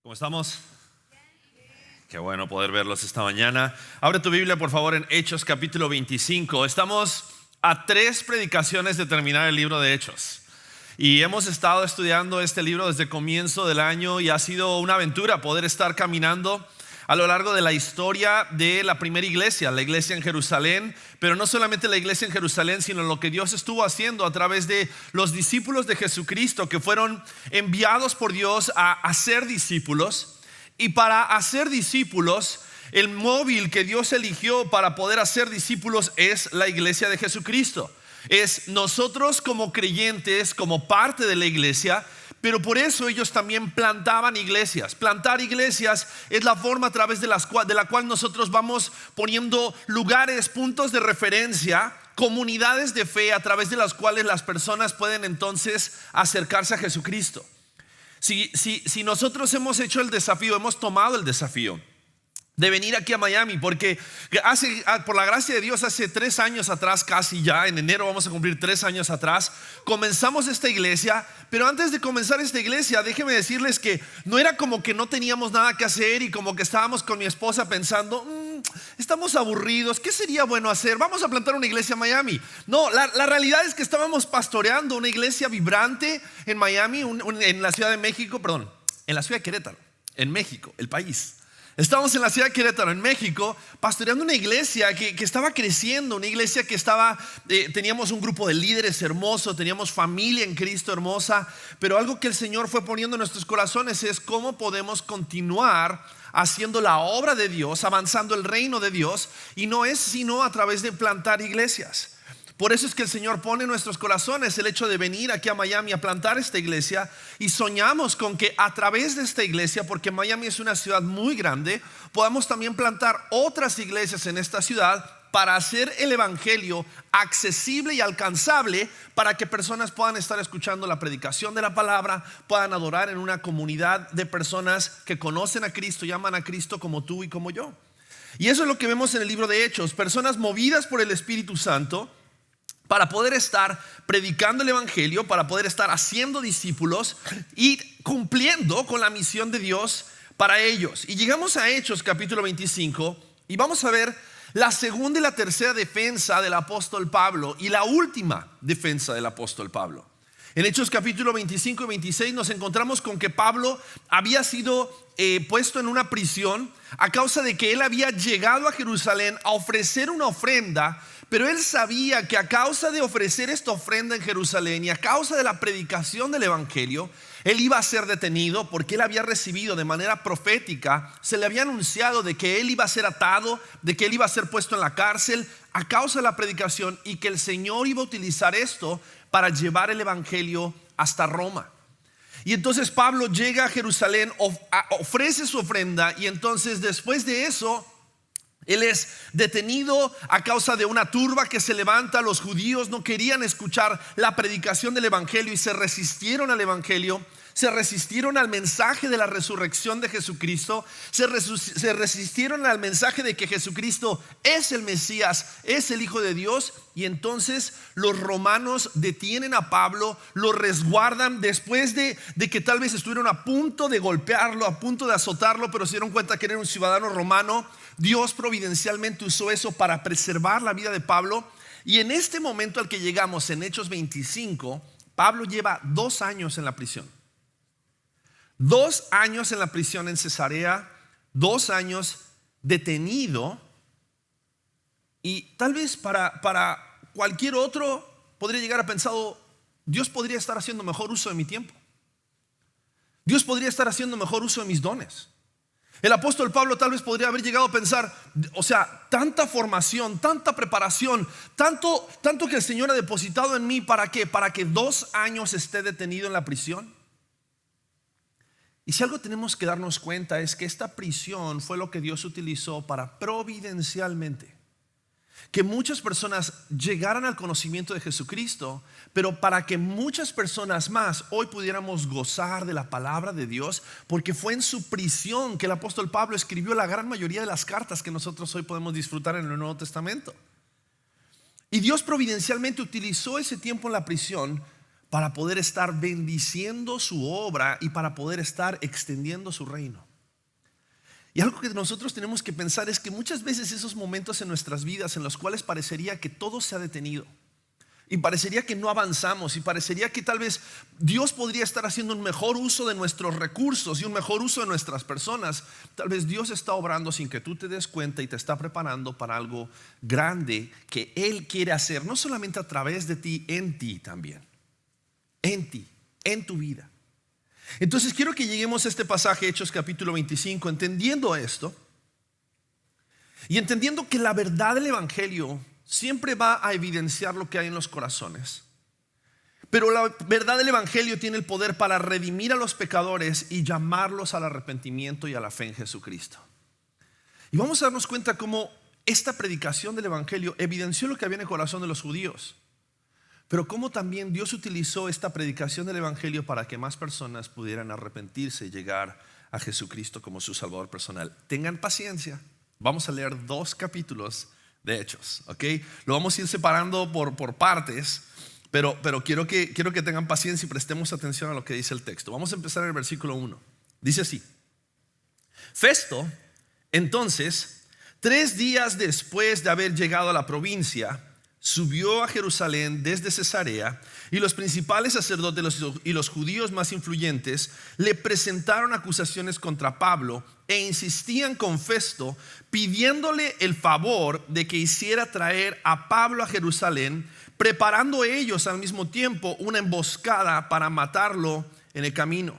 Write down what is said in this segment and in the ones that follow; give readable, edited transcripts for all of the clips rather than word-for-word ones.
¿Cómo estamos? Qué bueno poder verlos esta mañana. Abre tu Biblia, por favor, en Hechos capítulo 25. Estamos a 3 predicaciones de terminar el libro de Hechos. Y hemos estado estudiando este libro desde el comienzo del año y ha sido una aventura poder estar caminando a lo largo de la historia de la primera iglesia, la iglesia en Jerusalén, pero no solamente la iglesia en Jerusalén, sino lo que Dios estuvo haciendo a través de los discípulos de Jesucristo que fueron enviados por Dios a hacer discípulos. Y para hacer discípulos, el móvil que Dios eligió para poder hacer discípulos es la iglesia de Jesucristo. Es nosotros como creyentes, como parte de la iglesia. Pero por eso ellos también plantaban iglesias. Plantar iglesias es la forma a través de la cual nosotros vamos poniendo lugares, puntos de referencia, comunidades de fe a través de las cuales las personas pueden entonces acercarse a Jesucristo. Si nosotros hemos hecho el desafío, hemos tomado el desafío de venir aquí a Miami, porque por la gracia de Dios, hace 3 años atrás, casi ya en enero vamos a cumplir 3 años atrás, comenzamos esta iglesia. Pero antes de comenzar esta iglesia, déjenme decirles que no era como que no teníamos nada que hacer y como que estábamos con mi esposa pensando, estamos aburridos, ¿qué sería bueno hacer? Vamos a plantar una iglesia en Miami. No, la realidad es que estábamos pastoreando una iglesia vibrante en Miami, en la ciudad de México, perdón, en la ciudad de Querétaro, en México, el país. Estábamos en la ciudad de Querétaro, en México, pastoreando una iglesia que estaba creciendo, una iglesia que teníamos un grupo de líderes hermoso, teníamos familia en Cristo hermosa. Pero algo que el Señor fue poniendo en nuestros corazones es cómo podemos continuar haciendo la obra de Dios, avanzando el reino de Dios, y no es sino a través de plantar iglesias. Por eso es que el Señor pone en nuestros corazones el hecho de venir aquí a Miami a plantar esta iglesia. Y soñamos con que a través de esta iglesia, porque Miami es una ciudad muy grande, podamos también plantar otras iglesias en esta ciudad para hacer el evangelio accesible y alcanzable, para que personas puedan estar escuchando la predicación de la palabra, puedan adorar en una comunidad de personas que conocen a Cristo y aman a Cristo como tú y como yo. Y eso es lo que vemos en el libro de Hechos: personas movidas por el Espíritu Santo para poder estar predicando el evangelio, para poder estar haciendo discípulos y cumpliendo con la misión de Dios para ellos. Y llegamos a Hechos capítulo 25 y vamos a ver la segunda y la tercera defensa del apóstol Pablo y la última defensa del apóstol Pablo. En Hechos capítulo 25 y 26 nos encontramos con que Pablo había sido puesto en una prisión a causa de que él había llegado a Jerusalén a ofrecer una ofrenda. Pero él sabía que a causa de ofrecer esta ofrenda en Jerusalén y a causa de la predicación del evangelio, él iba a ser detenido, porque él había recibido de manera profética, se le había anunciado de que él iba a ser atado, de que él iba a ser puesto en la cárcel a causa de la predicación, y que el Señor iba a utilizar esto para llevar el evangelio hasta Roma. Y entonces Pablo llega a Jerusalén, ofrece su ofrenda, y entonces después de eso él es detenido a causa de una turba que se levanta. Los judíos no querían escuchar la predicación del evangelio y se resistieron al evangelio, se resistieron al mensaje de la resurrección de Jesucristo, se resistieron al mensaje de que Jesucristo es el Mesías, es el Hijo de Dios. Y entonces los romanos detienen a Pablo, lo resguardan después de que tal vez estuvieron a punto de golpearlo, a punto de azotarlo, pero se dieron cuenta que era un ciudadano romano. Dios providencialmente usó eso para preservar la vida de Pablo. Y en este momento al que llegamos, en Hechos 25, Pablo lleva 2 años en la prisión. 2 años en la prisión en Cesarea, 2 años detenido. Y tal vez para cualquier otro podría llegar a pensar: Dios podría estar haciendo mejor uso de mi tiempo. Dios podría estar haciendo mejor uso de mis dones. El apóstol Pablo tal vez podría haber llegado a pensar: tanta formación, tanta preparación, tanto que el Señor ha depositado en mí, ¿para qué? Para que 2 años esté detenido en la prisión. Y si algo tenemos que darnos cuenta es que esta prisión fue lo que Dios utilizó para providencialmente que muchas personas llegaran al conocimiento de Jesucristo, pero para que muchas personas más hoy pudiéramos gozar de la palabra de Dios, porque fue en su prisión que el apóstol Pablo escribió la gran mayoría de las cartas que nosotros hoy podemos disfrutar en el Nuevo Testamento. Y Dios providencialmente utilizó ese tiempo en la prisión para poder estar bendiciendo su obra y para poder estar extendiendo su reino. Y algo que nosotros tenemos que pensar es que muchas veces esos momentos en nuestras vidas en los cuales parecería que todo se ha detenido y parecería que no avanzamos y parecería que tal vez Dios podría estar haciendo un mejor uso de nuestros recursos y un mejor uso de nuestras personas, tal vez Dios está obrando sin que tú te des cuenta y te está preparando para algo grande que Él quiere hacer, no solamente a través de ti, en ti también, en ti, en tu vida. Entonces quiero que lleguemos a este pasaje, Hechos capítulo 25, entendiendo esto y entendiendo que la verdad del evangelio siempre va a evidenciar lo que hay en los corazones. Pero la verdad del evangelio tiene el poder para redimir a los pecadores y llamarlos al arrepentimiento y a la fe en Jesucristo. Y vamos a darnos cuenta cómo esta predicación del evangelio evidenció lo que había en el corazón de los judíos, pero cómo también Dios utilizó esta predicación del evangelio para que más personas pudieran arrepentirse y llegar a Jesucristo como su Salvador personal. Tengan paciencia, vamos a leer 2 capítulos de Hechos, ¿ok? Lo vamos a ir separando por partes, pero quiero que tengan paciencia y prestemos atención a lo que dice el texto. Vamos a empezar en el versículo 1. Dice así: Festo, entonces, 3 días después de haber llegado a la provincia, subió a Jerusalén desde Cesarea, y los principales sacerdotes y los judíos más influyentes le presentaron acusaciones contra Pablo e insistían con Festo, pidiéndole el favor de que hiciera traer a Pablo a Jerusalén, preparando ellos al mismo tiempo una emboscada para matarlo en el camino.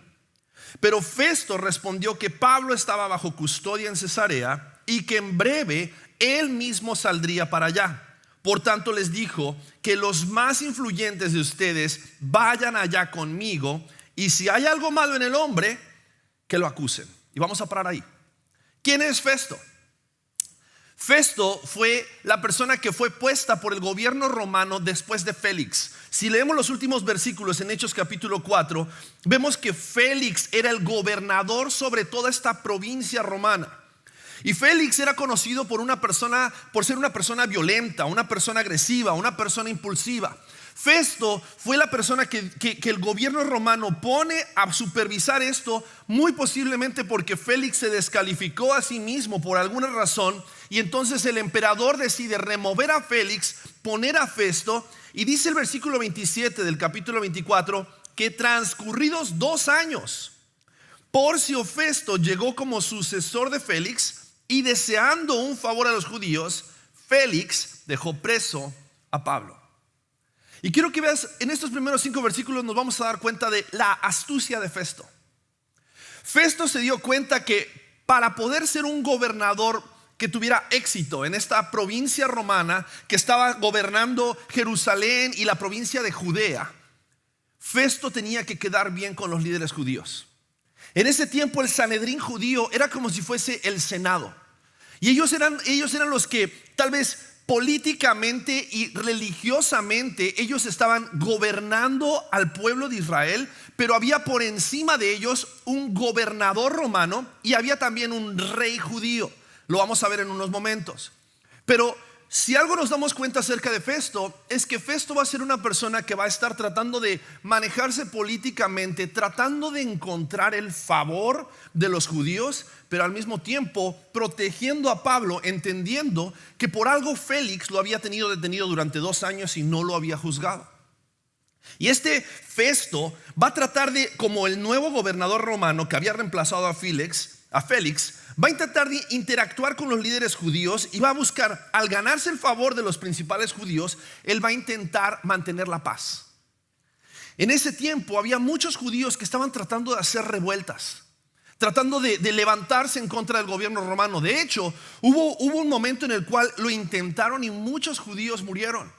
Pero Festo respondió que Pablo estaba bajo custodia en Cesarea y que en breve él mismo saldría para allá. Por tanto les dijo que los más influyentes de ustedes vayan allá conmigo, y si hay algo malo en el hombre, que lo acusen. Y vamos a parar ahí. ¿Quién es Festo? Festo fue la persona que fue puesta por el gobierno romano después de Félix. Si leemos los últimos versículos en Hechos capítulo 4, vemos que Félix era el gobernador sobre toda esta provincia romana. Y Félix era conocido por ser una persona violenta, una persona agresiva, una persona impulsiva. Festo fue la persona que el gobierno romano pone a supervisar esto, muy posiblemente porque Félix se descalificó a sí mismo por alguna razón, y entonces el emperador decide remover a Félix, poner a Festo, y dice el versículo 27 del capítulo 24 que transcurridos 2 años, Porcio Festo llegó como sucesor de Félix, y deseando un favor a los judíos, Félix dejó preso a Pablo. Y quiero que veas, en estos primeros 5 versículos nos vamos a dar cuenta de la astucia de Festo. Festo se dio cuenta que para poder ser un gobernador que tuviera éxito en esta provincia romana que estaba gobernando Jerusalén y la provincia de Judea, Festo tenía que quedar bien con los líderes judíos. En ese tiempo el Sanedrín judío era como si fuese el Senado, y ellos eran los que tal vez políticamente y religiosamente ellos estaban gobernando al pueblo de Israel, pero había por encima de ellos un gobernador romano y había también un rey judío. Lo vamos a ver en unos momentos. Pero si algo nos damos cuenta acerca de Festo, es que Festo va a ser una persona que va a estar tratando de manejarse políticamente, tratando de encontrar el favor de los judíos, pero al mismo tiempo protegiendo a Pablo, entendiendo que por algo Félix lo había tenido detenido durante 2 años y no lo había juzgado. Y este Festo va a tratar de, como el nuevo gobernador romano que había reemplazado a Félix, va a intentar de interactuar con los líderes judíos y va a buscar, al ganarse el favor de los principales judíos, él va a intentar mantener la paz. En ese tiempo había muchos judíos que estaban tratando de hacer revueltas, tratando de levantarse en contra del gobierno romano. De hecho, hubo un momento en el cual lo intentaron y muchos judíos murieron.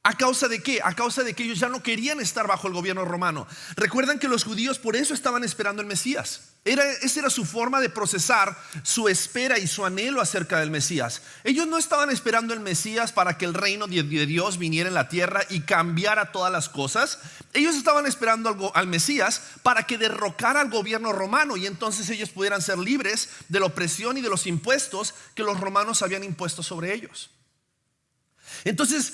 ¿A causa de qué? A causa de que ellos ya no querían estar bajo el gobierno romano. Recuerdan que los judíos por eso estaban esperando el Mesías. Esa era su forma de procesar su espera y su anhelo acerca del Mesías. Ellos no estaban esperando el Mesías para que el reino de Dios viniera en la tierra y cambiara todas las cosas. Ellos estaban esperando al Mesías para que derrocara al gobierno romano y entonces ellos pudieran ser libres de la opresión y de los impuestos que los romanos habían impuesto sobre ellos. Entonces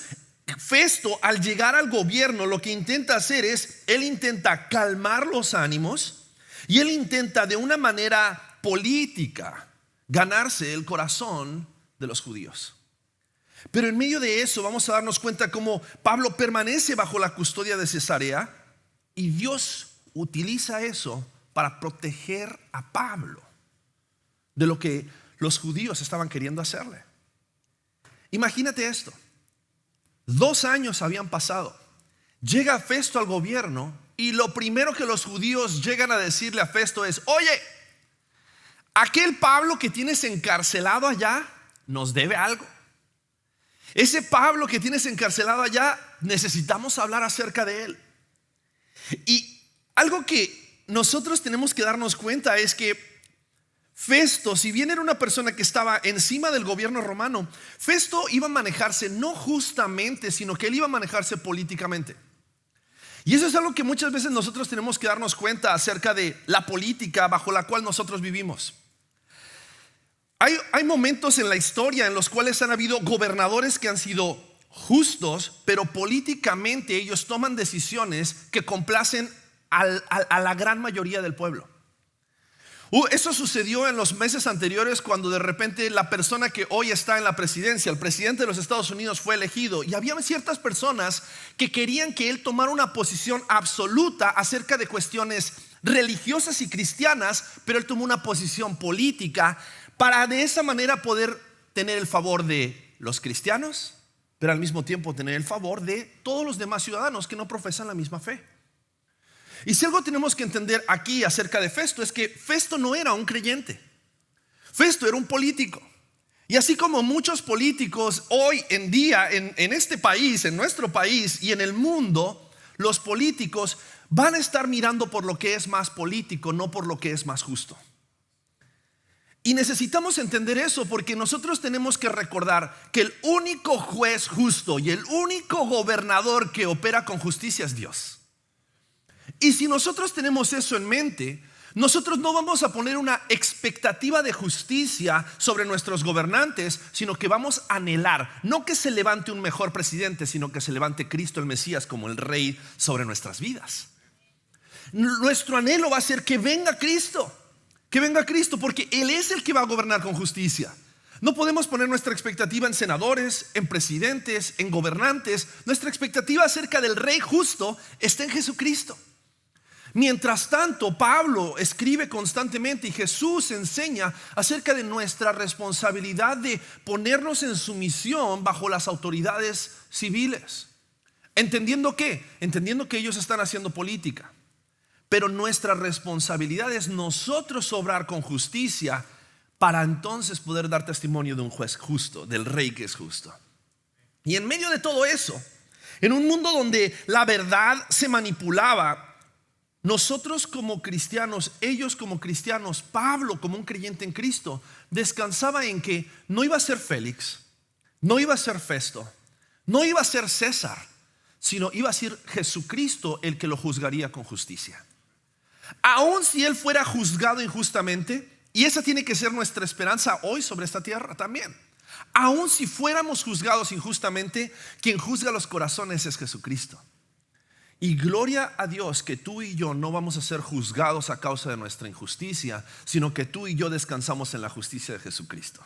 Festo, al llegar al gobierno, lo que intenta hacer es, él intenta calmar los ánimos y él intenta de una manera política ganarse el corazón de los judíos. Pero en medio de eso vamos a darnos cuenta cómo Pablo permanece bajo la custodia de Cesarea y Dios utiliza eso para proteger a Pablo de lo que los judíos estaban queriendo hacerle. Imagínate esto. 2 años habían pasado. Llega Festo al gobierno y lo primero que los judíos llegan a decirle a Festo es: oye, aquel Pablo que tienes encarcelado allá nos debe algo. Ese Pablo que tienes encarcelado allá, necesitamos hablar acerca de él. Y algo que nosotros tenemos que darnos cuenta es que Festo, si bien era una persona que estaba encima del gobierno romano, Festo iba a manejarse no justamente, sino que él iba a manejarse políticamente. Y eso es algo que muchas veces nosotros tenemos que darnos cuenta acerca de la política bajo la cual nosotros vivimos. Hay momentos en la historia en los cuales han habido gobernadores que han sido justos, pero políticamente ellos toman decisiones que complacen a la gran mayoría del pueblo. Eso sucedió en los meses anteriores, cuando de repente la persona que hoy está en la presidencia, el presidente de los Estados Unidos, fue elegido, y había ciertas personas que querían que él tomara una posición absoluta acerca de cuestiones religiosas y cristianas, pero él tomó una posición política para de esa manera poder tener el favor de los cristianos, pero al mismo tiempo tener el favor de todos los demás ciudadanos que no profesan la misma fe. Y si algo tenemos que entender aquí acerca de Festo, es que Festo no era un creyente. Festo era un político. Y así como muchos políticos hoy en día en este país, en nuestro país y en el mundo, los políticos van a estar mirando por lo que es más político, no por lo que es más justo. Y necesitamos entender eso, porque nosotros tenemos que recordar que el único juez justo y el único gobernador que opera con justicia es Dios. Y si nosotros tenemos eso en mente, nosotros no vamos a poner una expectativa de justicia sobre nuestros gobernantes, sino que vamos a anhelar, no que se levante un mejor presidente, sino que se levante Cristo el Mesías como el Rey sobre nuestras vidas. Nuestro anhelo va a ser que venga Cristo, porque Él es el que va a gobernar con justicia. No podemos poner nuestra expectativa en senadores, en presidentes, en gobernantes. Nuestra expectativa acerca del Rey justo está en Jesucristo. Mientras tanto, Pablo escribe constantemente y Jesús enseña acerca de nuestra responsabilidad de ponernos en sumisión bajo las autoridades civiles. Entendiendo que ellos están haciendo política, pero nuestra responsabilidad es nosotros obrar con justicia para entonces poder dar testimonio de un juez justo, del Rey que es justo. Y en medio de todo eso, en un mundo donde la verdad se manipulaba, nosotros como cristianos, ellos como cristianos, Pablo como un creyente en Cristo, descansaba en que no iba a ser Félix, no iba a ser Festo, no iba a ser César, sino iba a ser Jesucristo el que lo juzgaría con justicia. Aun si él fuera juzgado injustamente, y esa tiene que ser nuestra esperanza hoy sobre esta tierra también. Aun si fuéramos juzgados injustamente, quien juzga los corazones es Jesucristo. Y gloria a Dios que tú y yo no vamos a ser juzgados a causa de nuestra injusticia, sino que tú y yo descansamos en la justicia de Jesucristo.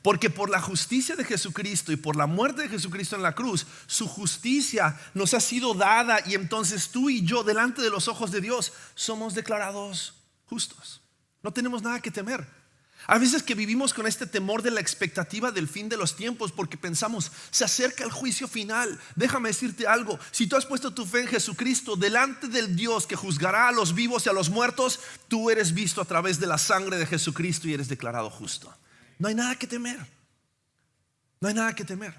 Porque por la justicia de Jesucristo y por la muerte de Jesucristo en la cruz, su justicia nos ha sido dada, y entonces tú y yo delante de los ojos de Dios somos declarados justos. No tenemos nada que temer. A veces que vivimos con este temor de la expectativa del fin de los tiempos, porque pensamos, se acerca el juicio final. Déjame decirte algo: si tú has puesto tu fe en Jesucristo, delante del Dios que juzgará a los vivos y a los muertos, tú eres visto a través de la sangre de Jesucristo y eres declarado justo. No hay nada que temer. No hay nada que temer.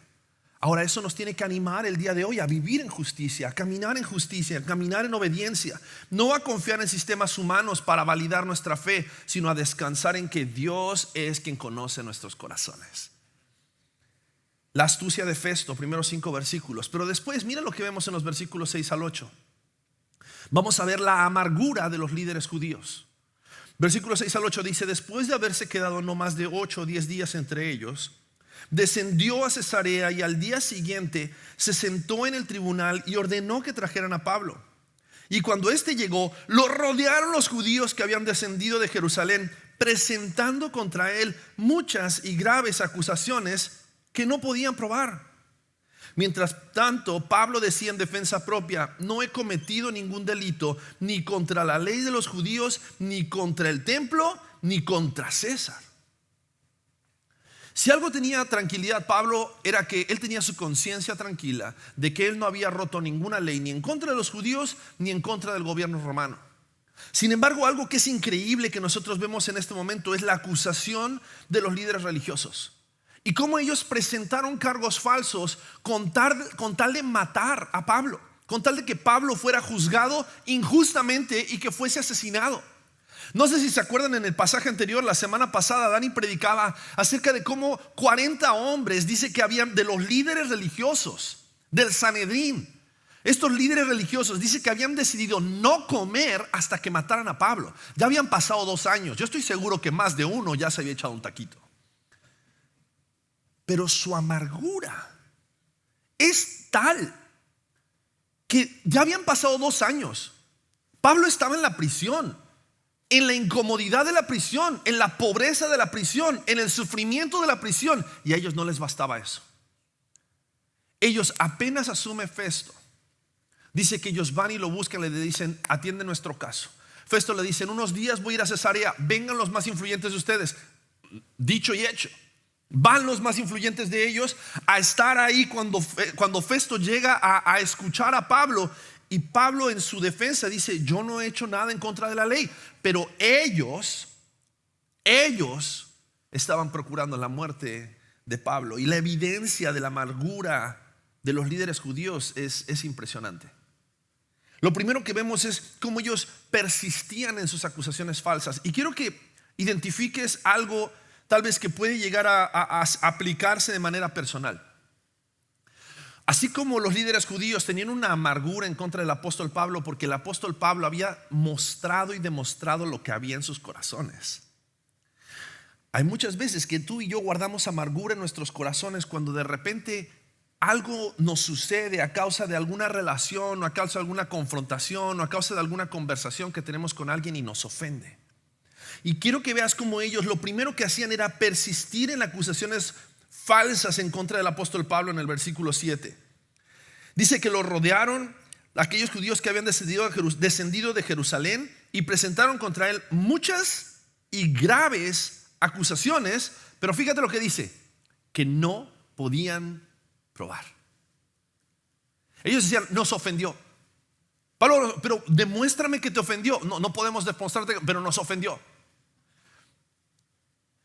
Ahora, eso nos tiene que animar el día de hoy a vivir en justicia, a caminar en justicia, a caminar en obediencia. No a confiar en sistemas humanos para validar nuestra fe, sino a descansar en que Dios es quien conoce nuestros corazones. La astucia de Festo, primeros 5 versículos. Pero después, mira lo que vemos en los versículos 6 al 8. Vamos a ver la amargura de los líderes judíos. Versículos 6 al 8 dice: después de haberse quedado no más de 8 o 10 días entre ellos, descendió a Cesarea y al día siguiente se sentó en el tribunal y ordenó que trajeran a Pablo. Y cuando éste llegó, lo rodearon los judíos que habían descendido de Jerusalén, presentando contra él muchas y graves acusaciones que no podían probar. Mientras tanto, Pablo decía en defensa propia: no he cometido ningún delito, ni contra la ley de los judíos, ni contra el templo, ni contra César. Si algo tenía tranquilidad Pablo, era que él tenía su conciencia tranquila de que él no había roto ninguna ley, ni en contra de los judíos, ni en contra del gobierno romano. Sin embargo, algo que es increíble que nosotros vemos en este momento es la acusación de los líderes religiosos y cómo ellos presentaron cargos falsos con tal de matar a Pablo, con tal de que Pablo fuera juzgado injustamente y que fuese asesinado. No sé si se acuerdan, en el pasaje anterior, la semana pasada, Dani predicaba acerca de cómo 40 hombres, dice que habían, de los líderes religiosos del Sanedrín. Estos líderes religiosos, dice que habían decidido no comer hasta que mataran a Pablo. Ya habían pasado 2 años. Yo estoy seguro que más de uno ya se había echado un taquito. Pero su amargura es tal que ya habían pasado 2 años. Pablo estaba en la prisión, en la incomodidad de la prisión, en la pobreza de la prisión, en el sufrimiento de la prisión, y a ellos no les bastaba eso. Ellos apenas asume Festo, dice que ellos van y lo buscan, le dicen: atiende nuestro caso. Festo le dice: en unos días voy a ir a Cesarea, vengan los más influyentes de ustedes. Dicho y hecho, van los más influyentes de ellos a estar ahí cuando Festo llega a escuchar a Pablo. Y Pablo, en su defensa, dice: yo no he hecho nada en contra de la ley. Pero ellos estaban procurando la muerte de Pablo. Y la evidencia de la amargura de los líderes judíos es impresionante. Lo primero que vemos es cómo ellos persistían en sus acusaciones falsas. Y quiero que identifiques algo tal vez que puede llegar a aplicarse de manera personal. Así como los líderes judíos tenían una amargura en contra del apóstol Pablo, porque el apóstol Pablo había mostrado y demostrado lo que había en sus corazones. Hay muchas veces que tú y yo guardamos amargura en nuestros corazones cuando de repente algo nos sucede a causa de alguna relación, o a causa de alguna confrontación, o a causa de alguna conversación que tenemos con alguien y nos ofende. Y quiero que veas cómo ellos lo primero que hacían era persistir en acusaciones falsas en contra del apóstol Pablo. En el versículo 7 dice que lo rodearon aquellos judíos que habían descendido de Jerusalén y presentaron contra él muchas y graves acusaciones. Pero fíjate lo que dice: que no podían probar. Ellos decían: nos ofendió. Pablo, pero demuéstrame que te ofendió. No podemos demostrarte, pero nos ofendió.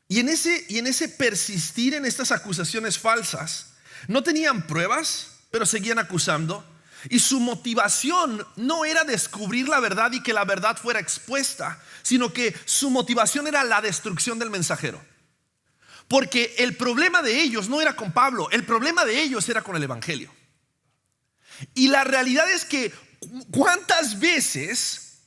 Y en ese persistir en estas acusaciones falsas, no tenían pruebas, pero seguían acusando. Y su motivación no era descubrir la verdad y que la verdad fuera expuesta, sino que su motivación era la destrucción del mensajero. Porque el problema de ellos no era con Pablo, el problema de ellos era con el evangelio. Y la realidad es que ¿cuántas veces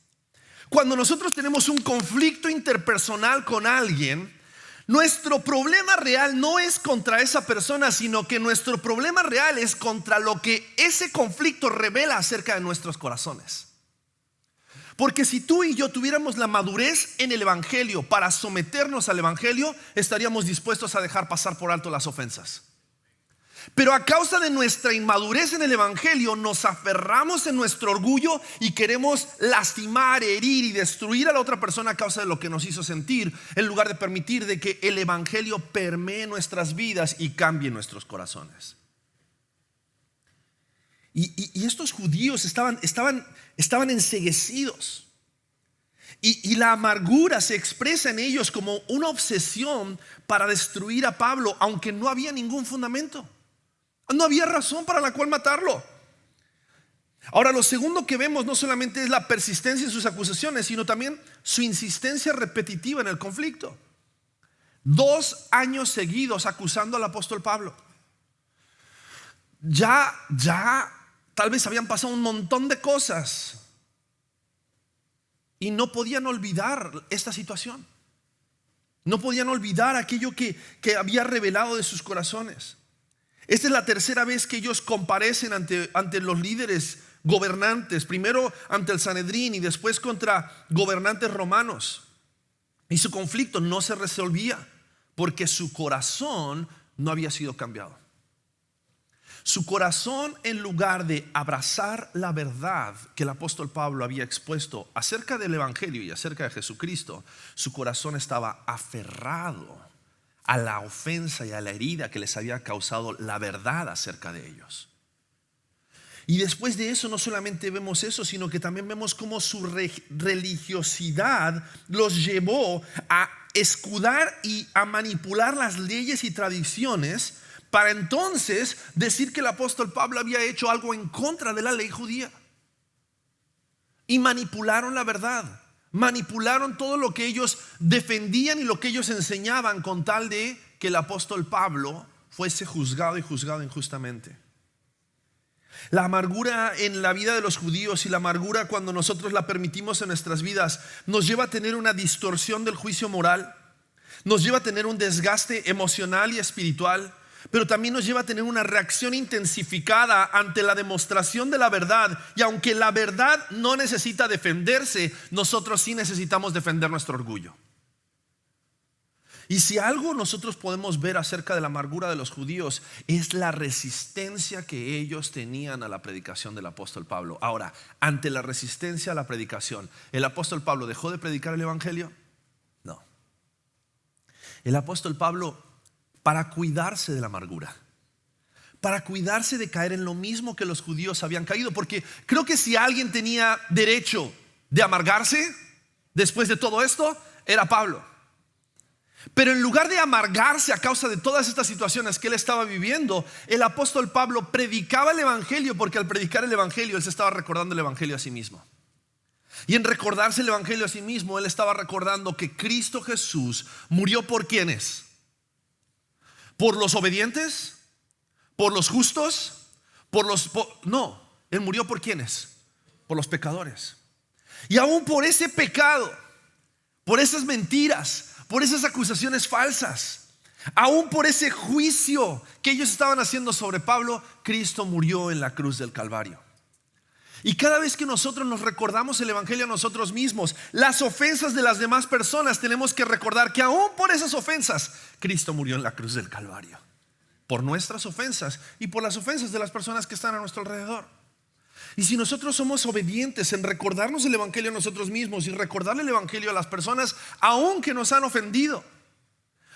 cuando nosotros tenemos un conflicto interpersonal con alguien, nuestro problema real no es contra esa persona, sino que nuestro problema real es contra lo que ese conflicto revela acerca de nuestros corazones? Porque si tú y yo tuviéramos la madurez en el evangelio para someternos al evangelio, estaríamos dispuestos a dejar pasar por alto las ofensas. Pero a causa de nuestra inmadurez en el evangelio, nos aferramos en nuestro orgullo y queremos lastimar, herir y destruir a la otra persona a causa de lo que nos hizo sentir, en lugar de permitir de que el evangelio permee nuestras vidas y cambie nuestros corazones. Y estos judíos estaban enceguecidos. Y la amargura se expresa en ellos como una obsesión para destruir a Pablo, aunque no había ningún fundamento. No había razón para la cual matarlo. Ahora, lo segundo que vemos no solamente es la persistencia en sus acusaciones, sino también su insistencia repetitiva en el conflicto. 2 años seguidos acusando al apóstol Pablo. Ya tal vez habían pasado un montón de cosas y no podían olvidar esta situación. No podían olvidar aquello que había revelado de sus corazones. Esta es la tercera vez que ellos comparecen ante los líderes gobernantes, primero ante el Sanedrín y después contra gobernantes romanos. Y su conflicto no se resolvía porque su corazón no había sido cambiado. Su corazón, en lugar de abrazar la verdad que el apóstol Pablo había expuesto acerca del evangelio y acerca de Jesucristo, su corazón estaba aferrado a la ofensa y a la herida que les había causado la verdad acerca de ellos. Y después de eso no solamente vemos eso, sino que también vemos cómo su religiosidad los llevó a escudar y a manipular las leyes y tradiciones para entonces decir que el apóstol Pablo había hecho algo en contra de la ley judía. Y manipularon la verdad, manipularon todo lo que ellos defendían y lo que ellos enseñaban con tal de que el apóstol Pablo fuese juzgado y juzgado injustamente. La amargura en la vida de los judíos y la amargura cuando nosotros la permitimos en nuestras vidas nos lleva a tener una distorsión del juicio moral, nos lleva a tener un desgaste emocional y espiritual, pero también nos lleva a tener una reacción intensificada ante la demostración de la verdad. Y aunque la verdad no necesita defenderse, nosotros sí necesitamos defender nuestro orgullo. Y si algo nosotros podemos ver acerca de la amargura de los judíos es la resistencia que ellos tenían a la predicación del apóstol Pablo. Ahora, ante la resistencia a la predicación, ¿el apóstol Pablo dejó de predicar el evangelio? No. El apóstol Pablo, para cuidarse de la amargura, para cuidarse de caer en lo mismo que los judíos habían caído, porque creo que si alguien tenía derecho de amargarse después de todo esto, era Pablo. Pero en lugar de amargarse a causa de todas estas situaciones que él estaba viviendo, el apóstol Pablo predicaba el evangelio, porque al predicar el evangelio él se estaba recordando el evangelio a sí mismo. Y en recordarse el evangelio a sí mismo, él estaba recordando que Cristo Jesús murió por ¿quiénes? ¿Por los obedientes? ¿Por los justos? No, él murió por ¿quiénes? Por los pecadores. Y aún por ese pecado, por esas mentiras, por esas acusaciones falsas, aún por ese juicio que ellos estaban haciendo sobre Pablo, Cristo murió en la cruz del Calvario. Y cada vez que nosotros nos recordamos el evangelio a nosotros mismos, las ofensas de las demás personas, tenemos que recordar que aún por esas ofensas, Cristo murió en la cruz del Calvario. Por nuestras ofensas y por las ofensas de las personas que están a nuestro alrededor. Y si nosotros somos obedientes en recordarnos el evangelio a nosotros mismos y recordarle el evangelio a las personas aún que nos han ofendido,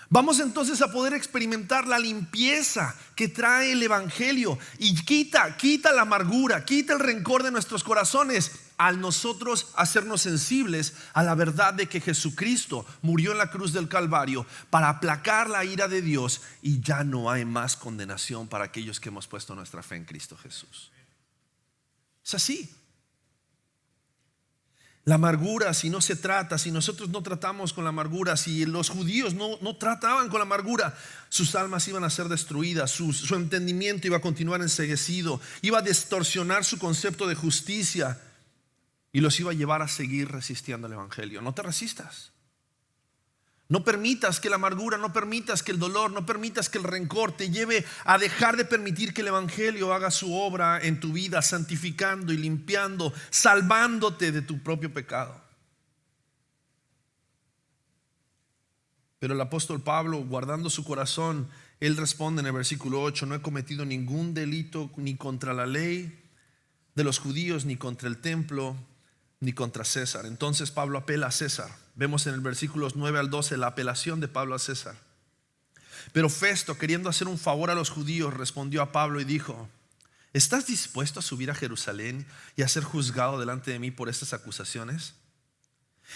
vamos entonces a poder experimentar la limpieza que trae el evangelio y quita la amargura, quita el rencor de nuestros corazones al nosotros hacernos sensibles a la verdad de que Jesucristo murió en la cruz del Calvario para aplacar la ira de Dios y ya no hay más condenación para aquellos que hemos puesto nuestra fe en Cristo Jesús. Es así. La amargura, si no se trata, si nosotros no tratamos con la amargura, si los judíos no trataban con la amargura, sus almas iban a ser destruidas, su entendimiento iba a continuar enceguecido, iba a distorsionar su concepto de justicia y los iba a llevar a seguir resistiendo el evangelio. No te resistas. No permitas que la amargura, no permitas que el dolor, no permitas que el rencor te lleve a dejar de permitir que el evangelio haga su obra en tu vida, santificando y limpiando, salvándote de tu propio pecado. Pero el apóstol Pablo, guardando su corazón, él responde en el versículo 8: no he cometido ningún delito ni contra la ley de los judíos, ni contra el templo, ni contra César. Entonces Pablo apela a César. Vemos en el versículos 9 al 12 la apelación de Pablo a César. Pero Festo, queriendo hacer un favor a los judíos, respondió a Pablo y dijo: ¿estás dispuesto a subir a Jerusalén y a ser juzgado delante de mí por estas acusaciones?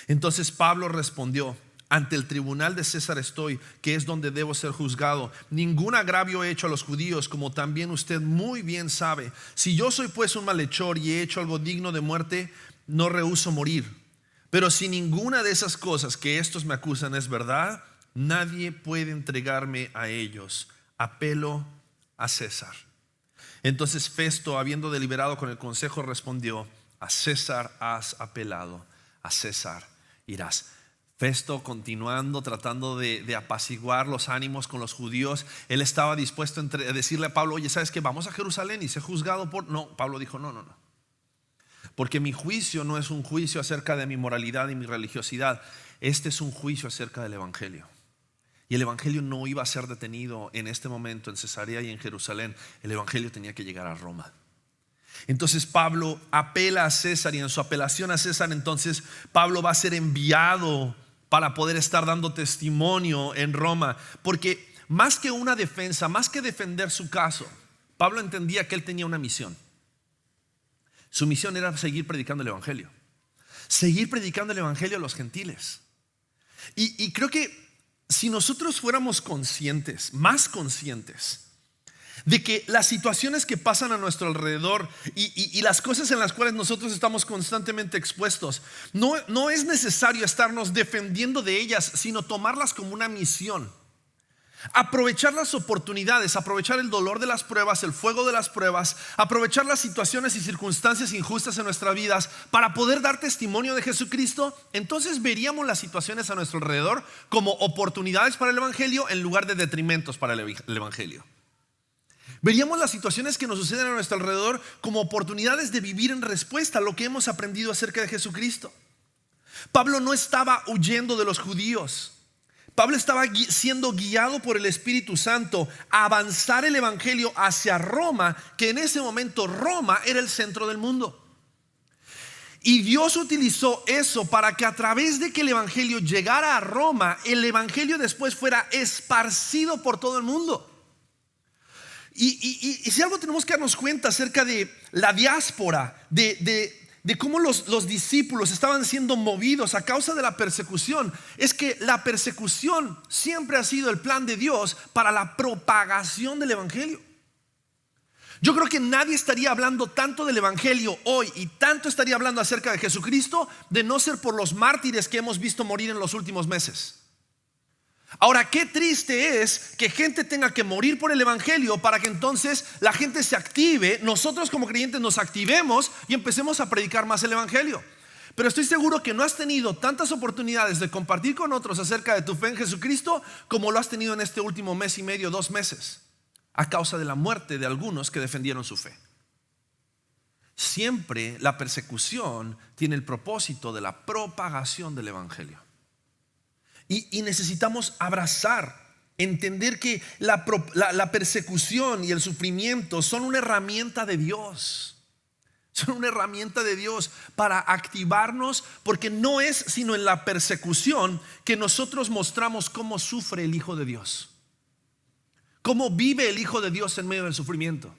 Entonces Pablo respondió: ante el tribunal de César estoy, que es donde debo ser juzgado. Ningún agravio he hecho a los judíos, como también usted muy bien sabe. Si yo soy pues un malhechor y he hecho algo digno de muerte, no rehúso morir. Pero si ninguna de esas cosas que estos me acusan es verdad, nadie puede entregarme a ellos. Apelo a César. Entonces Festo, habiendo deliberado con el consejo, respondió: a César has apelado, a César irás. Festo, continuando, tratando de apaciguar los ánimos con los judíos, él estaba dispuesto a decirle a Pablo: oye, ¿sabes qué? Vamos a Jerusalén y ser juzgado por... No, Pablo dijo: no. Porque mi juicio no es un juicio acerca de mi moralidad y mi religiosidad. Este es un juicio acerca del evangelio. Y el evangelio no iba a ser detenido en este momento en Cesarea y en Jerusalén. El evangelio tenía que llegar a Roma. Entonces Pablo apela a César, y en su apelación a César, entonces Pablo va a ser enviado para poder estar dando testimonio en Roma. Porque más que una defensa, más que defender su caso, Pablo entendía que él tenía una misión. Su misión era seguir predicando el evangelio. Seguir predicando el evangelio a los gentiles. Y creo que si nosotros fuéramos conscientes, más conscientes de que las situaciones que pasan a nuestro alrededor y las cosas en las cuales nosotros estamos constantemente expuestos, no es necesario estarnos defendiendo de ellas, sino tomarlas como una misión. Aprovechar las oportunidades, aprovechar el dolor de las pruebas, el fuego de las pruebas, aprovechar las situaciones y circunstancias injustas en nuestras vidas para poder dar testimonio de Jesucristo. Entonces veríamos las situaciones a nuestro alrededor como oportunidades para el evangelio en lugar de detrimentos para el evangelio. Veríamos las situaciones que nos suceden a nuestro alrededor como oportunidades de vivir en respuesta a lo que hemos aprendido acerca de Jesucristo. Pablo no estaba huyendo de los judíos. Pablo estaba siendo guiado por el Espíritu Santo a avanzar el evangelio hacia Roma, que en ese momento Roma era el centro del mundo. Y Dios utilizó eso para que a través de que el evangelio llegara a Roma, el evangelio después fuera esparcido por todo el mundo. Y si algo tenemos que darnos cuenta acerca de la diáspora, de cómo los discípulos estaban siendo movidos a causa de la persecución, es que la persecución siempre ha sido el plan de Dios para la propagación del evangelio. Yo creo que nadie estaría hablando tanto del evangelio hoy y tanto estaría hablando acerca de Jesucristo de no ser por los mártires que hemos visto morir en los últimos meses. Ahora, qué triste es que gente tenga que morir por el evangelio para que entonces la gente se active, nosotros como creyentes nos activemos y empecemos a predicar más el evangelio. Pero estoy seguro que no has tenido tantas oportunidades de compartir con otros acerca de tu fe en Jesucristo como lo has tenido en este último mes y medio, 2 meses, a causa de la muerte de algunos que defendieron su fe. Siempre la persecución tiene el propósito de la propagación del evangelio. Y necesitamos abrazar, entender que la persecución y el sufrimiento son una herramienta de Dios. Son una herramienta de Dios para activarnos, porque no es sino en la persecución que nosotros mostramos cómo sufre el Hijo de Dios, cómo vive el Hijo de Dios en medio del sufrimiento.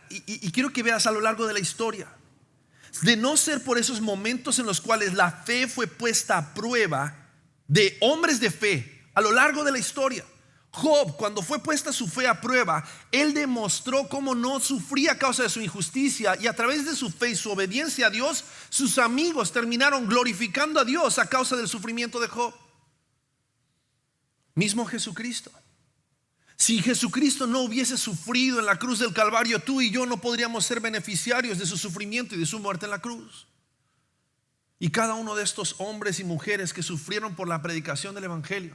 Y quiero que veas a lo largo de la historia, de no ser por esos momentos en los cuales la fe fue puesta a prueba de hombres de fe a lo largo de la historia. Job, cuando fue puesta su fe a prueba, él demostró cómo no sufría a causa de su injusticia, y a través de su fe y su obediencia a Dios, sus amigos terminaron glorificando a Dios a causa del sufrimiento de Job. Mismo Jesucristo. Si Jesucristo no hubiese sufrido en la cruz del Calvario, tú y yo no podríamos ser beneficiarios de su sufrimiento y de su muerte en la cruz. Y cada uno de estos hombres y mujeres que sufrieron por la predicación del evangelio,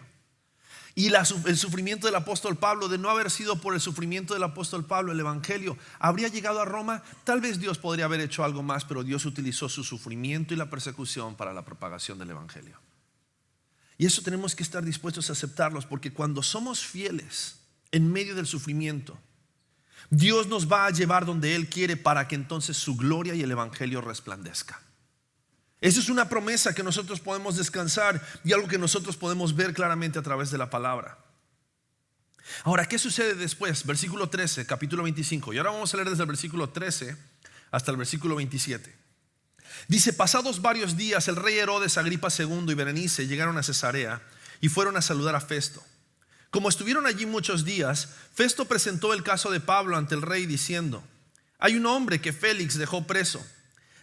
y el sufrimiento del apóstol Pablo, de no haber sido por el sufrimiento del apóstol Pablo, el evangelio habría llegado a Roma. Tal vez Dios podría haber hecho algo más, pero Dios utilizó su sufrimiento y la persecución para la propagación del evangelio. Y eso tenemos que estar dispuestos a aceptarlos, porque cuando somos fieles en medio del sufrimiento, Dios nos va a llevar donde Él quiere, para que entonces su gloria y el evangelio resplandezca. Esa es una promesa que nosotros podemos descansar, y algo que nosotros podemos ver claramente a través de la palabra. Ahora, ¿qué sucede después? Versículo 13, capítulo 25. Y ahora vamos a leer desde el versículo 13 hasta el versículo 27. Dice: pasados varios días, el rey Herodes, Agripa II y Berenice llegaron a Cesarea y fueron a saludar a Festo. Como estuvieron allí muchos días, Festo presentó el caso de Pablo ante el rey diciendo: hay un hombre que Félix dejó preso,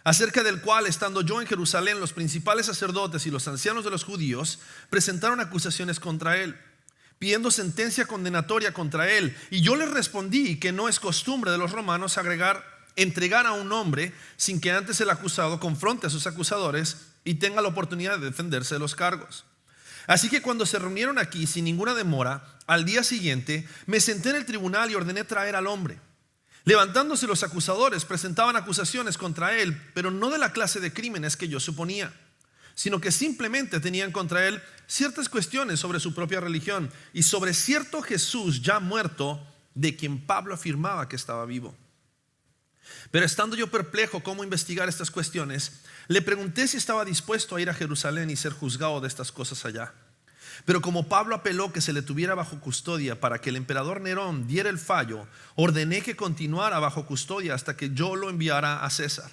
acerca del cual, estando yo en Jerusalén, los principales sacerdotes y los ancianos de los judíos presentaron acusaciones contra él, pidiendo sentencia condenatoria contra él. Y yo les respondí que no es costumbre de los romanos entregar a un hombre sin que antes el acusado confronte a sus acusadores y tenga la oportunidad de defenderse de los cargos. Así que cuando se reunieron aquí sin ninguna demora, al día siguiente me senté en el tribunal y ordené traer al hombre. Levantándose los acusadores, presentaban acusaciones contra él, pero no de la clase de crímenes que yo suponía, sino que simplemente tenían contra él ciertas cuestiones sobre su propia religión y sobre cierto Jesús ya muerto, de quien Pablo afirmaba que estaba vivo. Pero estando yo perplejo cómo investigar estas cuestiones, le pregunté si estaba dispuesto a ir a Jerusalén y ser juzgado de estas cosas allá. Pero como Pablo apeló que se le tuviera bajo custodia para que el emperador Nerón diera el fallo, ordené que continuara bajo custodia hasta que yo lo enviara a César.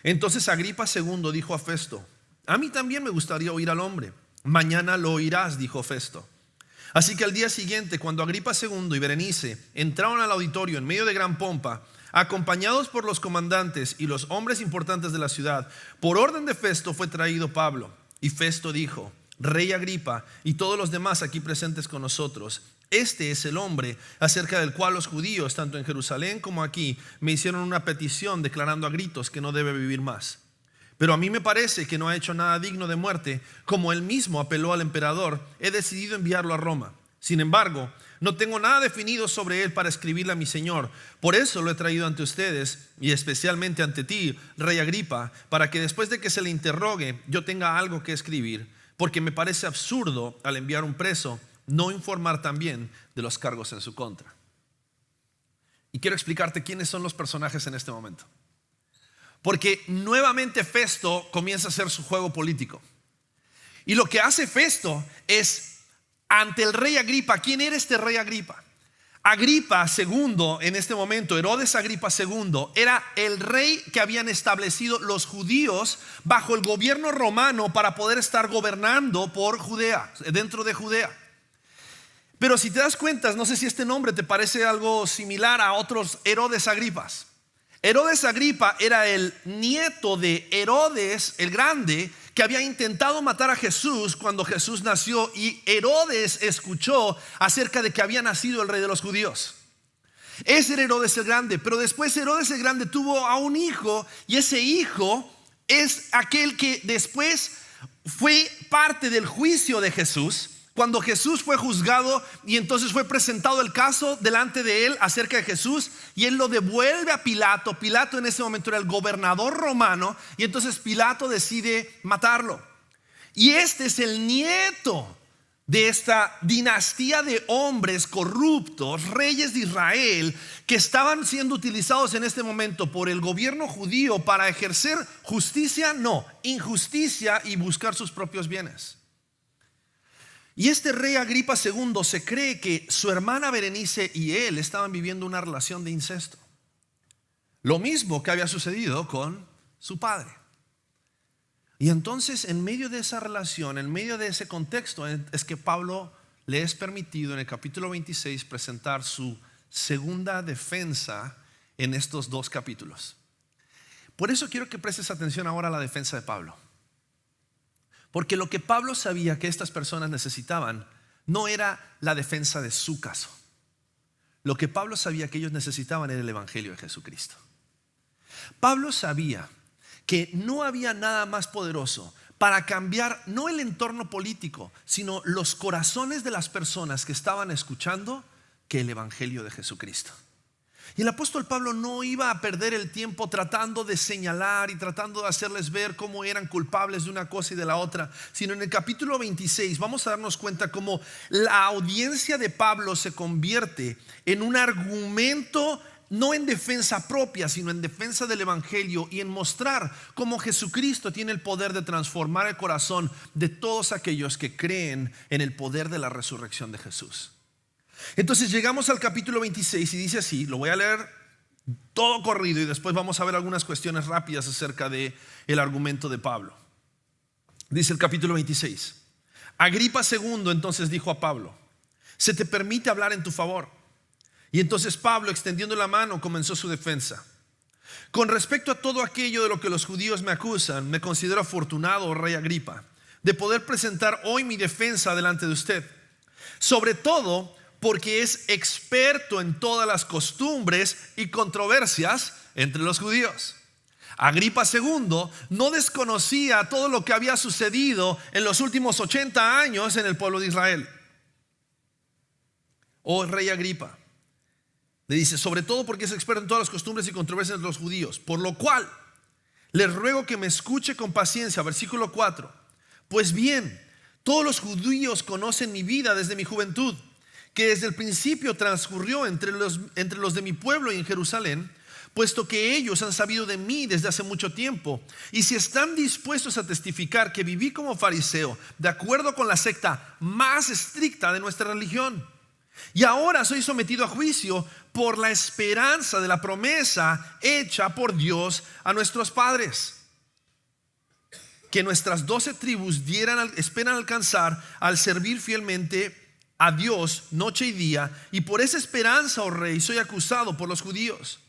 Entonces Agripa II dijo a Festo: a mí también me gustaría oír al hombre. Mañana lo oirás, dijo Festo. Así que al día siguiente, cuando Agripa II y Berenice entraron al auditorio en medio de gran pompa, acompañados por los comandantes y los hombres importantes de la ciudad, por orden de Festo fue traído Pablo. Y Festo dijo: Rey Agripa y todos los demás aquí presentes con nosotros, este es el hombre acerca del cual los judíos, tanto en Jerusalén como aquí, me hicieron una petición declarando a gritos que no debe vivir más. Pero a mí me parece que no ha hecho nada digno de muerte. Como él mismo apeló al emperador, he decidido enviarlo a Roma. Sin embargo, no tengo nada definido sobre él para escribirle a mi señor. Por eso lo he traído ante ustedes y especialmente ante ti, Rey Agripa, para que después de que se le interrogue yo tenga algo que escribir, porque me parece absurdo al enviar un preso no informar también de los cargos en su contra. Y quiero explicarte quiénes son los personajes en este momento, porque nuevamente Festo comienza a hacer su juego político. Y lo que hace Festo es, ante el rey Agripa, ¿quién era este rey Agripa? Agripa II, en este momento, Herodes Agripa II, era el rey que habían establecido los judíos bajo el gobierno romano para poder estar gobernando por Judea, dentro de Judea. Pero si te das cuenta, no sé si este nombre te parece algo similar a otros Herodes Agripas. Herodes Agripa era el nieto de Herodes el Grande, que había intentado matar a Jesús cuando Jesús nació, y Herodes escuchó acerca de que había nacido el rey de los judíos. Ese era Herodes el Grande. Pero después Herodes el Grande tuvo a un hijo, y ese hijo es aquel que después fue parte del juicio de Jesús, cuando Jesús fue juzgado y entonces fue presentado el caso delante de él acerca de Jesús, y él lo devuelve a Pilato. Pilato en ese momento era el gobernador romano, y entonces Pilato decide matarlo. Y este es el nieto de esta dinastía de hombres corruptos, reyes de Israel, que estaban siendo utilizados en este momento por el gobierno judío para ejercer justicia, no, injusticia, y buscar sus propios bienes. Y este rey Agripa II se cree que su hermana Berenice y él estaban viviendo una relación de incesto, lo mismo que había sucedido con su padre. Y entonces, en medio de esa relación, en medio de ese contexto, es que Pablo le es permitido en el capítulo 26 presentar su segunda defensa en estos dos capítulos. Por eso quiero que prestes atención ahora a la defensa de Pablo. Porque lo que Pablo sabía que estas personas necesitaban no era la defensa de su caso. Lo que Pablo sabía que ellos necesitaban era el evangelio de Jesucristo. Pablo sabía que no había nada más poderoso para cambiar no el entorno político, sino los corazones de las personas que estaban escuchando, que el evangelio de Jesucristo. Y el apóstol Pablo no iba a perder el tiempo tratando de señalar y tratando de hacerles ver cómo eran culpables de una cosa y de la otra, sino en el capítulo 26 vamos a darnos cuenta cómo la audiencia de Pablo se convierte en un argumento, no en defensa propia, sino en defensa del evangelio, y en mostrar cómo Jesucristo tiene el poder de transformar el corazón de todos aquellos que creen en el poder de la resurrección de Jesús. Entonces llegamos al capítulo 26 y dice así, lo voy a leer todo corrido y después vamos a ver algunas cuestiones rápidas acerca de el argumento de Pablo. Dice el capítulo 26: Agripa II entonces dijo a Pablo: se te permite hablar en tu favor. Y entonces Pablo, extendiendo la mano, comenzó su defensa. Con respecto a todo aquello de lo que los judíos me acusan, me considero afortunado, rey Agripa, de poder presentar hoy mi defensa delante de usted, sobre todo porque es experto en todas las costumbres y controversias entre los judíos. Agripa II no desconocía todo lo que había sucedido en los últimos 80 años en el pueblo de Israel. Oh rey Agripa, le dice, sobre todo porque es experto en todas las costumbres y controversias de los judíos, por lo cual les ruego que me escuche con paciencia. Versículo 4. Pues bien, todos los judíos conocen mi vida desde mi juventud, que desde el principio transcurrió entre los de mi pueblo y en Jerusalén, puesto que ellos han sabido de mí desde hace mucho tiempo. Y si están dispuestos a testificar que viví como fariseo, de acuerdo con la secta más estricta de nuestra religión, y ahora soy sometido a juicio por la esperanza de la promesa hecha por Dios a nuestros padres, que nuestras 12 tribus esperan alcanzar al servir fielmente a Dios noche y día. Y por esa esperanza, oh rey, soy acusado por los judíos.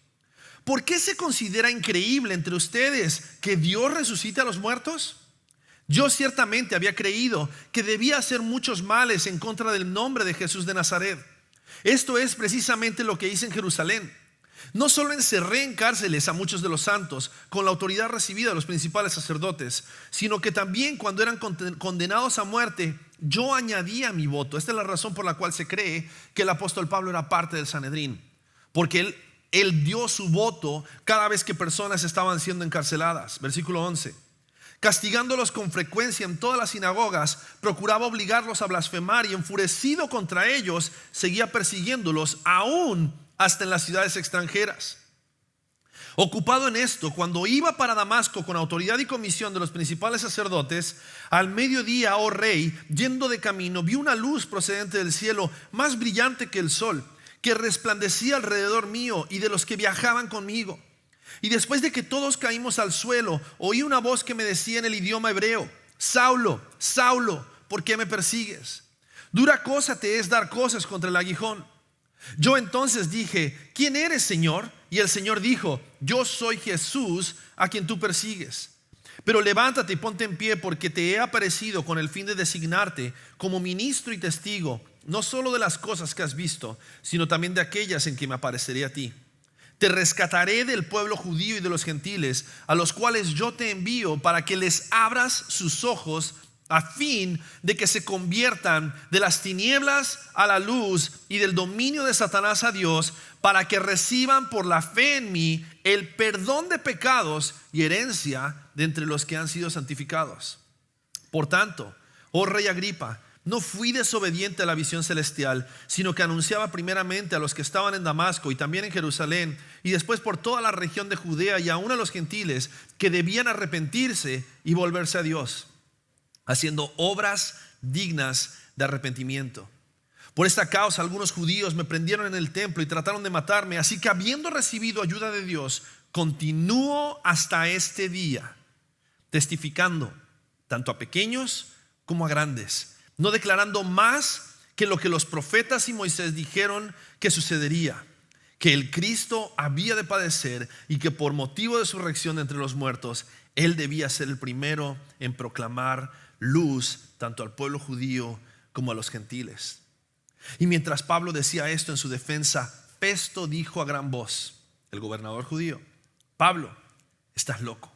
¿Por qué se considera increíble entre ustedes que Dios resucite a los muertos? Yo ciertamente había creído que debía hacer muchos males en contra del nombre de Jesús de Nazaret. Esto es precisamente lo que hice en Jerusalén. No solo encerré en cárceles a muchos de los santos con la autoridad recibida de los principales sacerdotes, sino que también cuando eran condenados a muerte, yo añadía mi voto. Esta es la razón por la cual se cree que el apóstol Pablo era parte del Sanedrín, porque él dio su voto cada vez que personas estaban siendo encarceladas. Versículo 11. Castigándolos con frecuencia en todas las sinagogas, procuraba obligarlos a blasfemar, y enfurecido contra ellos, seguía persiguiéndolos aún hasta en las ciudades extranjeras. Ocupado en esto, cuando iba para Damasco con autoridad y comisión de los principales sacerdotes, al mediodía, oh rey, yendo de camino, vi una luz procedente del cielo, más brillante que el sol, que resplandecía alrededor mío y de los que viajaban conmigo. Y después de que todos caímos al suelo, oí una voz que me decía en el idioma hebreo: Saulo, Saulo, ¿por qué me persigues? Dura cosa te es dar cosas contra el aguijón. Yo entonces dije: ¿quién eres, Señor? Y el Señor dijo: yo soy Jesús a quien tú persigues. Pero levántate y ponte en pie, porque te he aparecido con el fin de designarte como ministro y testigo, no solo de las cosas que has visto, sino también de aquellas en que me apareceré a ti. Te rescataré del pueblo judío y de los gentiles, a los cuales yo te envío, para que les abras sus ojos, a fin de que se conviertan de las tinieblas a la luz y del dominio de Satanás a Dios, para que reciban por la fe en mí el perdón de pecados y herencia de entre los que han sido santificados. Por tanto, oh rey Agripa, no fui desobediente a la visión celestial, sino que anunciaba primeramente a los que estaban en Damasco y también en Jerusalén, y después por toda la región de Judea y aún a los gentiles, que debían arrepentirse y volverse a Dios, haciendo obras dignas de arrepentimiento. Por esta causa algunos judíos me prendieron en el templo y trataron de matarme. Así que, habiendo recibido ayuda de Dios, continúo hasta este día, testificando tanto a pequeños como a grandes, no declarando más que lo que los profetas y Moisés dijeron que sucedería: que el Cristo había de padecer y que por motivo de su resurrección entre los muertos, Él debía ser el primero en proclamar luz tanto al pueblo judío como a los gentiles. Y mientras Pablo decía esto en su defensa, Festo dijo a gran voz, el gobernador judío: Pablo, estás loco.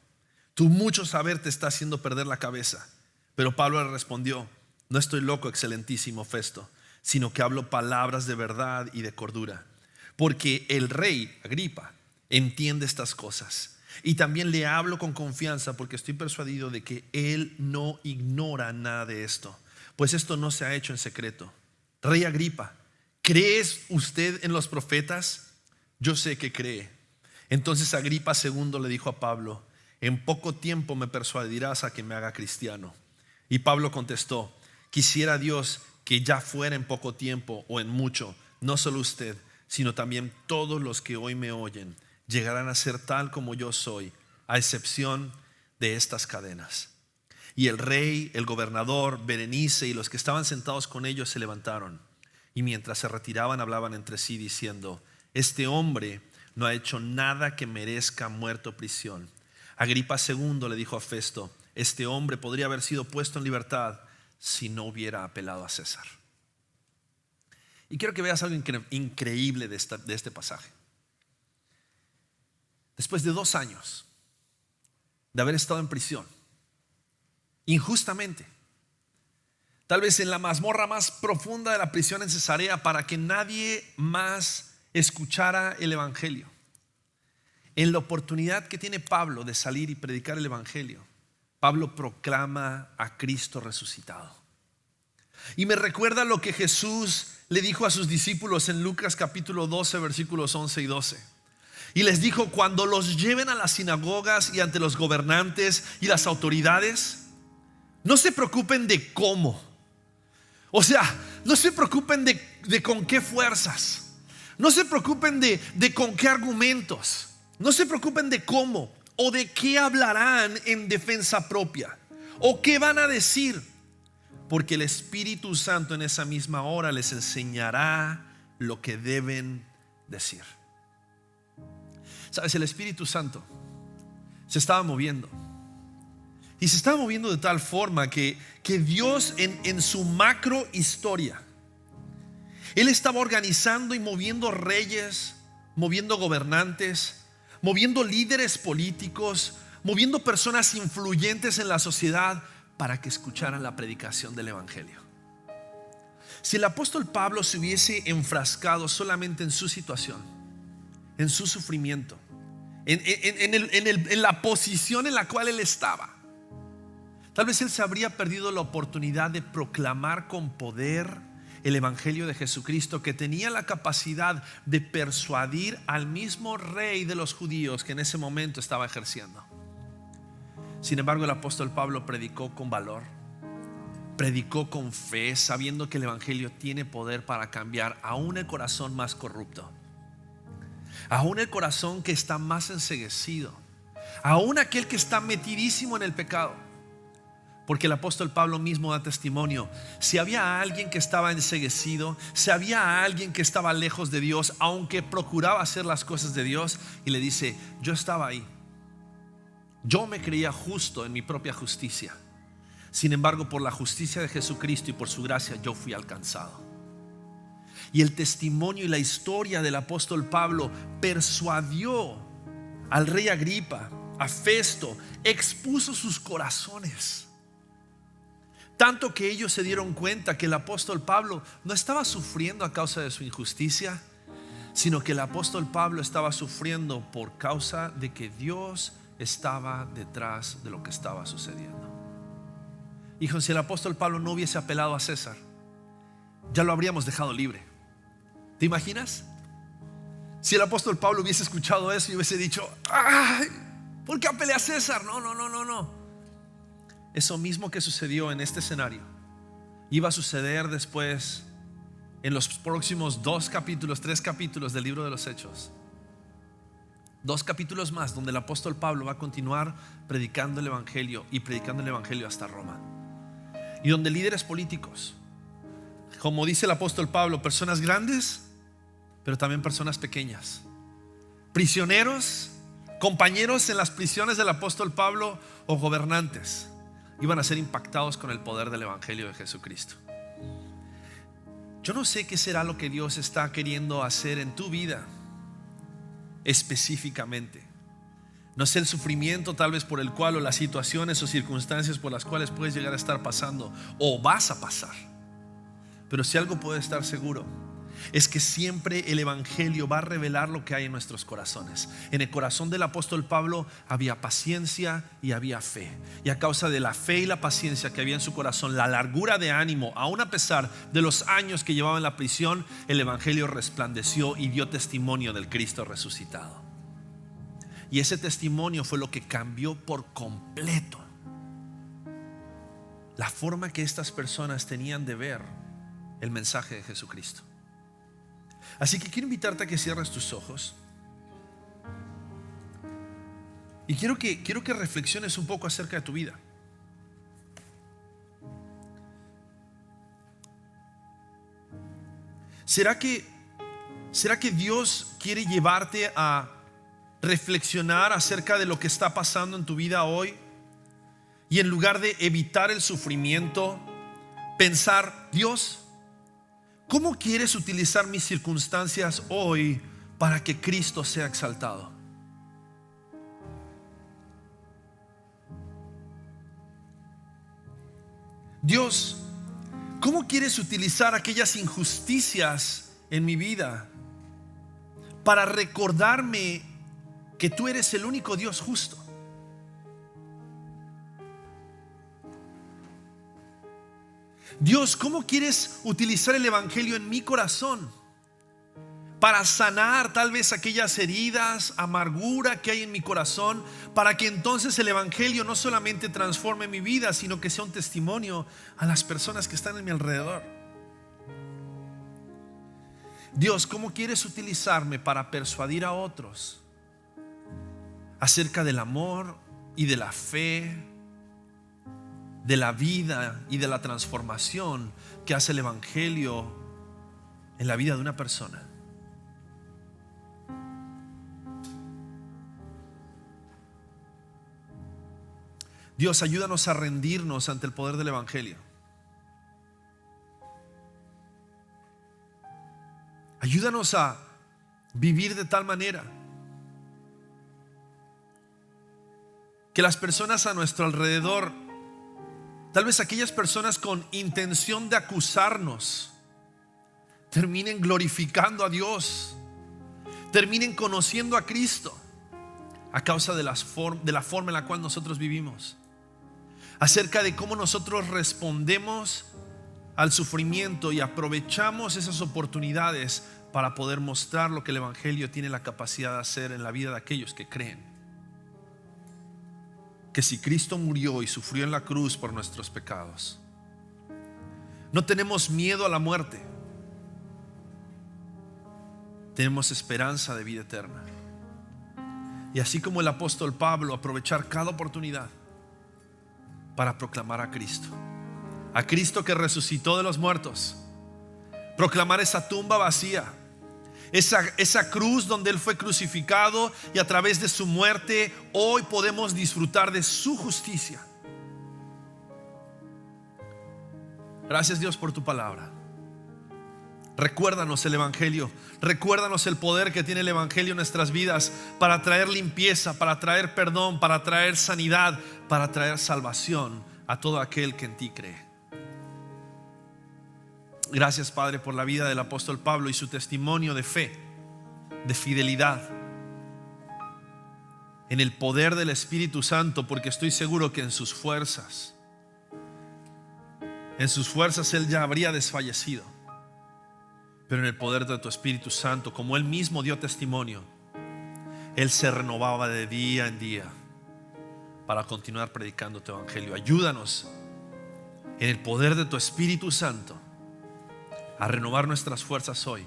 Tu mucho saber te está haciendo perder la cabeza. Pero Pablo le respondió: no estoy loco, excelentísimo Festo, sino que hablo palabras de verdad y de cordura, porque el rey Agripa entiende estas cosas. Y también le hablo con confianza, porque estoy persuadido de que él no ignora nada de esto, pues esto no se ha hecho en secreto. Rey Agripa, ¿crees usted en los profetas? Yo sé que cree. Entonces Agripa II le dijo a Pablo: en poco tiempo me persuadirás a que me haga cristiano. Y Pablo contestó: quisiera Dios que ya fuera en poco tiempo o en mucho, no solo usted, sino también todos los que hoy me oyen llegarán a ser tal como yo soy, a excepción de estas cadenas. Y el rey, el gobernador, Berenice y los que estaban sentados con ellos se levantaron, y mientras se retiraban hablaban entre sí diciendo: este hombre no ha hecho nada que merezca muerte o prisión. Agripa II le dijo a Festo: este hombre podría haber sido puesto en libertad si no hubiera apelado a César. Y quiero que veas algo increíble de este pasaje. Después de 2 años de haber estado en prisión injustamente, tal vez en la mazmorra más profunda de la prisión en Cesarea, para que nadie más escuchara el evangelio. En la oportunidad que tiene Pablo de salir y predicar el evangelio, Pablo proclama a Cristo resucitado. Y me recuerda lo que Jesús le dijo a sus discípulos en Lucas capítulo 12 versículos 11 y 12. Y les dijo: cuando los lleven a las sinagogas y ante los gobernantes y las autoridades, no se preocupen de cómo. O sea, no se preocupen de con qué fuerzas. No se preocupen de con qué argumentos. No se preocupen de cómo o de qué hablarán en defensa propia o qué van a decir, porque el Espíritu Santo en esa misma hora les enseñará lo que deben decir. Sabes, el Espíritu Santo se estaba moviendo, y se estaba moviendo de tal forma que Dios en su macro historia, Él estaba organizando y moviendo reyes, moviendo gobernantes, moviendo líderes políticos, moviendo personas influyentes en la sociedad para que escucharan la predicación del evangelio. Si el apóstol Pablo se hubiese enfrascado solamente en su situación, en su sufrimiento, en la posición en la cual él estaba, tal vez él se habría perdido la oportunidad de proclamar con poder el evangelio de Jesucristo, que tenía la capacidad de persuadir al mismo rey de los judíos que en ese momento estaba ejerciendo. Sin embargo, el apóstol Pablo predicó con valor, predicó con fe, sabiendo que el evangelio tiene poder para cambiar aún el corazón más corrupto, aún el corazón que está más enceguecido, aún aquel que está metidísimo en el pecado. Porque el apóstol Pablo mismo da testimonio: si había alguien que estaba enceguecido, si había alguien que estaba lejos de Dios, aunque procuraba hacer las cosas de Dios, y le dice: yo estaba ahí, yo me creía justo en mi propia justicia, sin embargo por la justicia de Jesucristo y por su gracia yo fui alcanzado. Y el testimonio y la historia del apóstol Pablo persuadió al rey Agripa, a Festo, expuso sus corazones, tanto que ellos se dieron cuenta que el apóstol Pablo no estaba sufriendo a causa de su injusticia, sino que el apóstol Pablo estaba sufriendo por causa de que Dios estaba detrás de lo que estaba sucediendo. Hijo, si el apóstol Pablo no hubiese apelado a César, ya lo habríamos dejado libre. ¿Te imaginas? Si el apóstol Pablo hubiese escuchado eso y hubiese dicho: ay, ¿por qué apelé a César? No. Eso mismo que sucedió en este escenario iba a suceder después en los próximos 3 capítulos del libro de los Hechos. 2 capítulos más donde el apóstol Pablo va a continuar predicando el evangelio y predicando el evangelio hasta Roma, y donde líderes políticos, como dice el apóstol Pablo, personas grandes pero también personas pequeñas, prisioneros, compañeros en las prisiones del apóstol Pablo o gobernantes, iban a ser impactados con el poder del evangelio de Jesucristo. Yo no sé qué será lo que Dios está queriendo hacer en tu vida específicamente. No sé el sufrimiento tal vez por el cual, o las situaciones o circunstancias por las cuales puedes llegar a estar pasando o vas a pasar. Pero si algo puede estar seguro, es que siempre el evangelio va a revelar lo que hay en nuestros corazones. En el corazón del apóstol Pablo había paciencia y había fe, y a causa de la fe y la paciencia que había en su corazón, la largura de ánimo, aun a pesar de los años que llevaba en la prisión, el evangelio resplandeció y dio testimonio del Cristo resucitado. Y ese testimonio fue lo que cambió por completo la forma que estas personas tenían de ver el mensaje de Jesucristo. Así que quiero invitarte a que cierres tus ojos y quiero que reflexiones un poco acerca de tu vida. ¿Será que Dios quiere llevarte a reflexionar acerca de lo que está pasando en tu vida hoy, y en lugar de evitar el sufrimiento, pensar: Dios, ¿cómo quieres utilizar mis circunstancias hoy para que Cristo sea exaltado? Dios, ¿cómo quieres utilizar aquellas injusticias en mi vida para recordarme que tú eres el único Dios justo? Dios, ¿cómo quieres utilizar el evangelio en mi corazón para sanar tal vez aquellas heridas, amargura que hay en mi corazón, para que entonces el evangelio no solamente transforme mi vida, sino que sea un testimonio a las personas que están en mi alrededor? Dios, ¿cómo quieres utilizarme para persuadir a otros acerca del amor y de la fe, de la vida y de la transformación que hace el evangelio en la vida de una persona? Dios, ayúdanos a rendirnos ante el poder del evangelio. Ayúdanos a vivir de tal manera que las personas a nuestro alrededor, tal vez aquellas personas con intención de acusarnos, terminen glorificando a Dios, terminen conociendo a Cristo a causa de la forma en la cual nosotros vivimos, acerca de cómo nosotros respondemos al sufrimiento y aprovechamos esas oportunidades para poder mostrar lo que el evangelio tiene la capacidad de hacer en la vida de aquellos que creen. Que si Cristo murió y sufrió en la cruz por nuestros pecados, no tenemos miedo a la muerte, tenemos esperanza de vida eterna. Y así como el apóstol Pablo, aprovechar cada oportunidad para proclamar a Cristo que resucitó de los muertos, proclamar esa tumba vacía, esa cruz donde Él fue crucificado, y a través de su muerte hoy podemos disfrutar de su justicia. Gracias, Dios, por tu palabra. Recuérdanos el evangelio, recuérdanos el poder que tiene el evangelio en nuestras vidas para traer limpieza, para traer perdón, para traer sanidad, para traer salvación a todo aquel que en ti cree. Gracias, Padre, por la vida del apóstol Pablo y su testimonio de fe, de fidelidad, en el poder del Espíritu Santo, porque estoy seguro que en sus fuerzas él ya habría desfallecido. Pero en el poder de tu Espíritu Santo, como Él mismo dio testimonio, Él se renovaba de día en día para continuar predicando tu evangelio. Ayúdanos en el poder de tu Espíritu Santo a renovar nuestras fuerzas hoy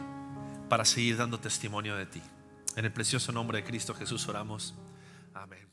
para seguir dando testimonio de ti. En el precioso nombre de Cristo Jesús oramos. Amén.